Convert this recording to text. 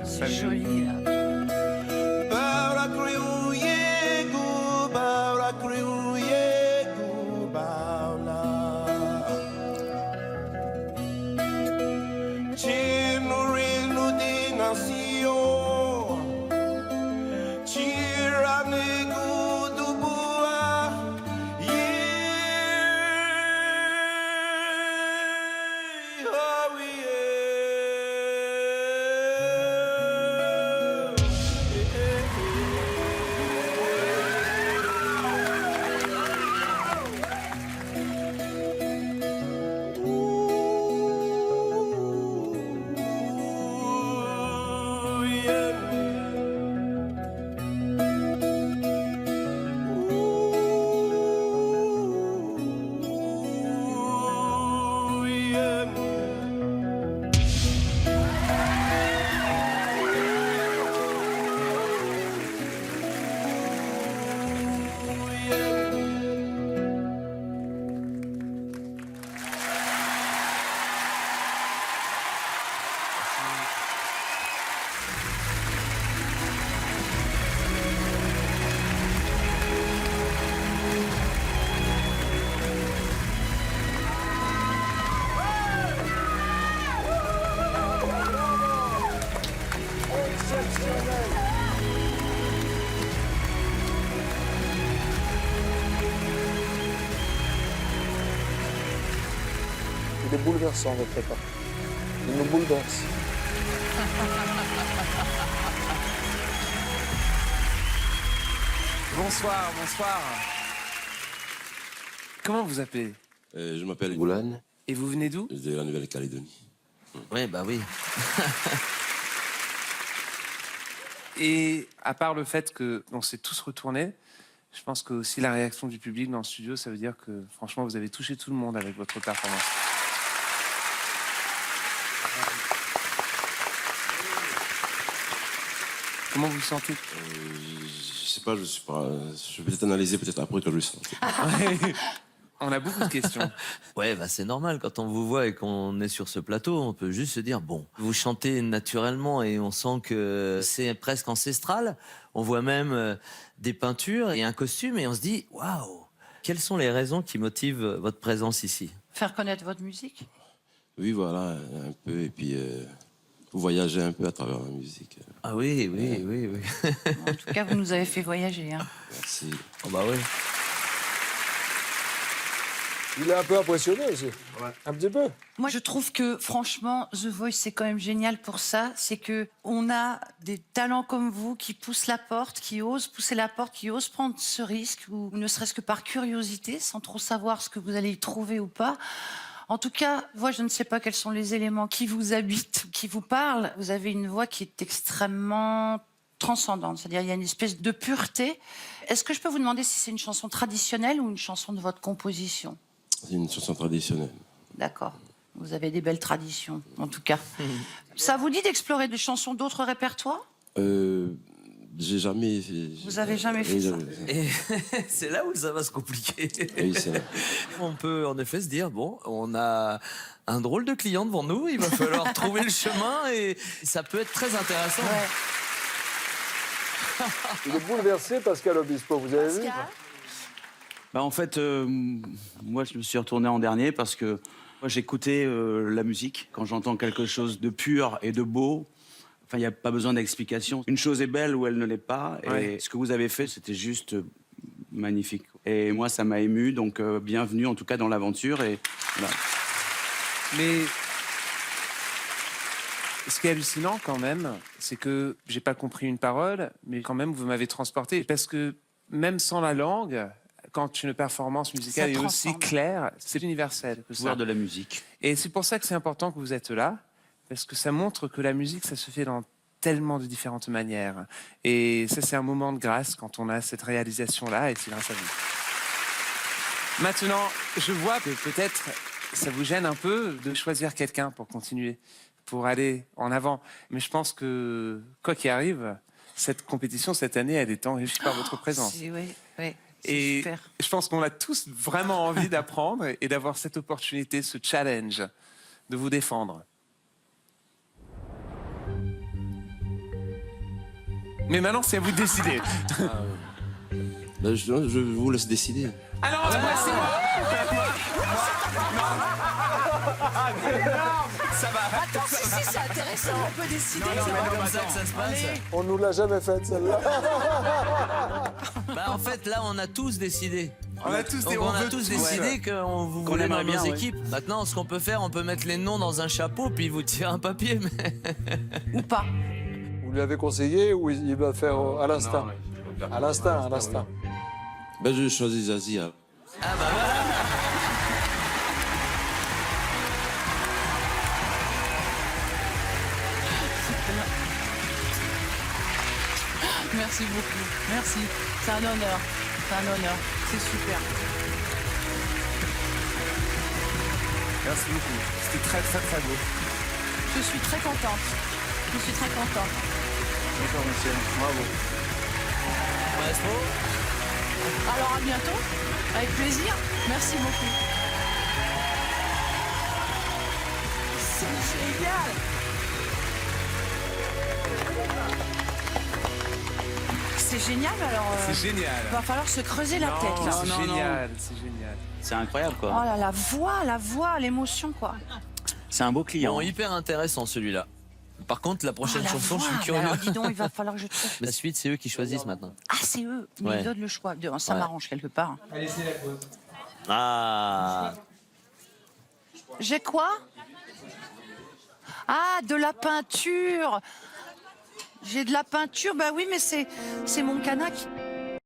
C'est joli, là. Il est bouleversant, votre prépa. Il nous bouleverse. Bonsoir, bonsoir. Comment vous appelez? Je m'appelle Boulogne. Et vous venez d'où? de la Nouvelle-Calédonie. Oui, bah oui. Et à part le fait qu'on s'est tous retournés, je pense que aussi la réaction du public dans le studio, ça veut dire que franchement, vous avez touché tout le monde avec votre performance. Comment vous le sentez? Je sais pas, je suis pas. Je vais peut-être analyser peut-être après que je le sens. On a beaucoup de questions. Ouais, bah c'est normal, quand on vous voit et qu'on est sur ce plateau, on peut juste se dire, bon, vous chantez naturellement et on sent que c'est presque ancestral. On voit même des peintures et un costume et on se dit, waouh, quelles sont les raisons qui motivent votre présence ici? Faire connaître votre musique. Oui, voilà, un peu. Et puis, voyager un peu à travers la musique. Ah oui, oui, oui, oui. En tout cas, vous nous avez fait voyager. Hein. Merci. Oh bah oui. Il est un peu impressionné aussi. Ouais. Un petit peu. Moi, je trouve que, franchement, The Voice, c'est quand même génial pour ça. C'est que on a des talents comme vous qui poussent la porte, qui osent pousser la porte, qui osent prendre ce risque, ou ne serait-ce que par curiosité, sans trop savoir ce que vous allez y trouver ou pas. En tout cas, moi, je ne sais pas quels sont les éléments qui vous habitent, qui vous parlent. Vous avez une voix qui est extrêmement transcendante, c'est-à-dire il y a une espèce de pureté. Est-ce que je peux vous demander si c'est une chanson traditionnelle ou une chanson de votre composition? C'est une chanson traditionnelle. D'accord. Vous avez des belles traditions, en tout cas. Ça vous dit d'explorer des chansons d'autres répertoires? J'ai jamais. Vous avez jamais fait ça? Et c'est là où ça va se compliquer. Oui, c'est vrai. On peut en effet se dire, bon, on a un drôle de client devant nous, il va falloir trouver le chemin et ça peut être très intéressant. Ouais. Il est bouleversé, Pascal Obispo, vous avez vu? Bah en fait, moi, je me suis retourné en dernier parce que moi, j'écoutais la musique. Quand j'entends quelque chose de pur et de beau, enfin, il n'y a pas besoin d'explication. Une chose est belle ou elle ne l'est pas. Et Ouais. ce que vous avez fait, c'était juste magnifique. Et moi, ça m'a ému. Donc, bienvenue, en tout cas, dans l'aventure. Et voilà. Mais ce qui est hallucinant quand même, c'est que j'ai pas compris une parole, mais quand même vous m'avez transporté. Parce que même sans la langue, quand une performance musicale Ça est aussi transcende. claire, c'est universel. Que Pouvoir ça. de la musique. Et c'est pour ça que c'est important que vous êtes là, parce que ça montre que la musique, ça se fait dans tellement de différentes manières. Et ça, c'est un moment de grâce quand on a cette réalisation-là, et c'est grâce à vous. Maintenant, je vois que peut-être ça vous gêne un peu de choisir quelqu'un pour continuer, pour aller en avant. Mais je pense que, quoi qu'il arrive, cette compétition, cette année, elle est enrichie par votre présence. Oui, oui. Et Super. je pense qu'on a tous vraiment envie d'apprendre et d'avoir cette opportunité, ce challenge, de vous défendre. Mais maintenant, c'est à vous de décider. Ben, je vous laisse décider. Alors, c'est moi. Attends, si, c'est intéressant. On peut décider. C'est pas comme ça que ça se passe. On nous l'a jamais faite, celle-là. Bah, en fait, là, on a tous décidé. On a tous, Donc, on a tous décidé qu'on vous Qu'on voulait dans aimerait nos bien, ouais. équipes. Maintenant, ce qu'on peut faire, on peut mettre les noms dans un chapeau puis vous tirer un papier. Mais... Ou pas. Vous lui avez conseillé ou il va faire à l'instinct? À l'instinct, à l'instinct. Ben, je choisis Zazie. Alors. Merci beaucoup. Merci. C'est un honneur. C'est un honneur. C'est super. Merci beaucoup. C'était très, très, très beau. Je suis très contente. Je suis très contente. D'accord, monsieur. Bravo. Maestro, Alors à bientôt. Avec plaisir. Merci beaucoup. C'est génial. C'est génial alors. C'est génial. Va falloir se creuser la tête là. C'est Non, non. génial, c'est génial. C'est incroyable, Oh quoi. là, la voix, l'émotion quoi. C'est un beau client. bon, hyper intéressant celui-là. Par contre, la prochaine Oh, la chanson, je voix. suis Mais curieux. alors dis donc, il va falloir que je trouve. La suite, c'est eux qui choisissent maintenant. Ah c'est eux. Mais Ouais. ils donnent le choix. Ça Ouais. m'arrange quelque part. Ah, J'ai quoi? Ah, de la peinture. J'ai de la peinture. Bah oui, mais c'est mon canac.